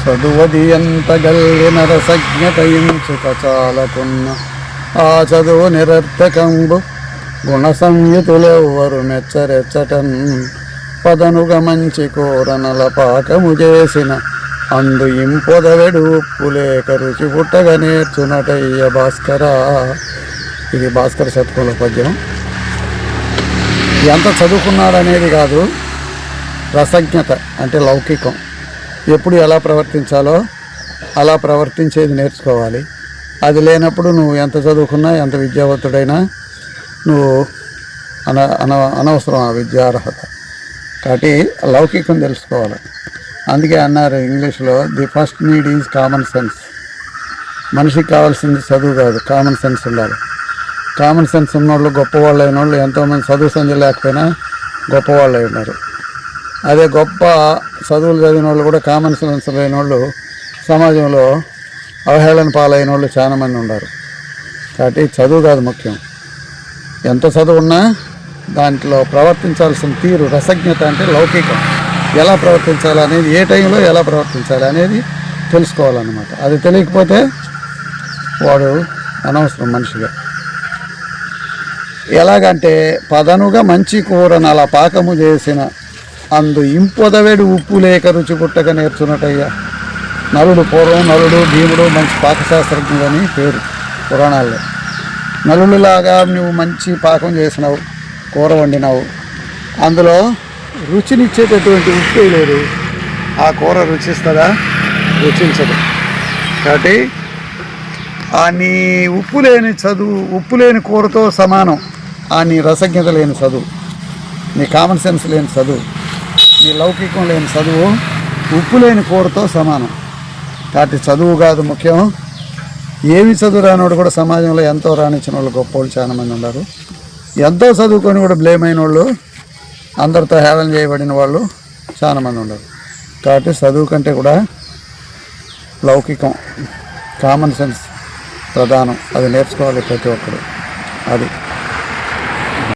చదువది ఎంత గల్లిన రసజ్ఞతయించుక చాలకున్న ఆ చదువు నిరర్థకంబు గుణ సంయుతులెవ్వరు మెచ్చరెచ్చటన్ పదనుగ మంచి కూరనల పాకము చేసిన అందు ఇంపొదవెడు ఉప్పులేక రుచి పుట్టగా నేర్చునటయ్య భాస్కర. ఇది భాస్కర శతకంలో పద్యం. ఎంత చదువుకున్నాడనేది కాదు, రసజ్ఞత అంటే లౌకికం. ఎప్పుడు ఎలా ప్రవర్తించాలో అలా ప్రవర్తించేది నేర్చుకోవాలి. అది లేనప్పుడు నువ్వు ఎంత చదువుకున్నా, ఎంత విద్యావంతుడైనా నువ్వు అనవసరం ఆ విద్యార్హత. కాబట్టి లౌకికం తెలుసుకోవాలి. అందుకే అన్నారు ఇంగ్లీష్లో, the first need is common sense. మనిషికి కావాల్సింది చదువు కాదు, కామన్ సెన్స్ ఉండాలి. కామన్ సెన్స్ ఉన్నోళ్ళు, గొప్పవాళ్ళు అయిన వాళ్ళు ఎంతోమంది చదువు సంధ్య లేకపోయినా గొప్పవాళ్ళు అయి ఉన్నారు. అదే గొప్ప చదువులు చదివిన వాళ్ళు కూడా కామన్ సెన్స్ లేని వాళ్ళు సమాజంలో అవహేళన పాలైన వాళ్ళు చాలామంది ఉన్నారు. కాబట్టి చదువు కాదు ముఖ్యం. ఎంత చదువు ఉన్నా దాంట్లో ప్రవర్తించాల్సిన తీరు, రసజ్ఞత అంటే లౌకికం. ఎలా ప్రవర్తించాలి అనేది, ఏ టైంలో ఎలా ప్రవర్తించాలి అనేది తెలుసుకోవాలన్నమాట. అది తెలియకపోతే వాడు అనవసరం మనిషిగా. ఎలాగంటే పదనుగా మంచి కూరను అలా పాకము చేసిన అందు ఇంపొదవేడు ఉప్పు లేక రుచి పుట్టక నేర్చున్నట్టయ్యా. నలుడు, పూర్వం నలుడు భీముడు మంచి పాకశాస్త్రజ్ఞుడు అని పేరు పురాణాల్లో. నలుడులాగా నువ్వు మంచి పాకం చేసినావు, కూర వండినావు, అందులో రుచినిచ్చేటటువంటి ఉప్పు లేదు, ఆ కూర రుచిస్తుందా? రుచించదు. కాబట్టి ఆ నీ ఉప్పు లేని చదువు, ఉప్పు లేని కూరతో సమానం. ఆ నీ రసజ్ఞత లేని చదువు, నీ కామన్ సెన్స్ లేని చదువు, నీ లౌకికం లేని చదువు ఉప్పు లేని కూరతో సమానం. కాబట్టి చదువు కాదు ముఖ్యం. ఏమి చదువు రానివాడు కూడా సమాజంలో ఎంతో రాణించిన వాళ్ళు గొప్ప వాళ్ళు చాలామంది ఉన్నారు. ఎంతో చదువుకొని కూడా బ్లేమ్ అయిన వాళ్ళు, అందరితో హేళన చేయబడిన వాళ్ళు చాలామంది ఉన్నారు. కాబట్టి చదువు కంటే కూడా లౌకికం, కామన్ సెన్స్ ప్రధానం. అది నేర్చుకోవాలి ప్రతి ఒక్కరు. అది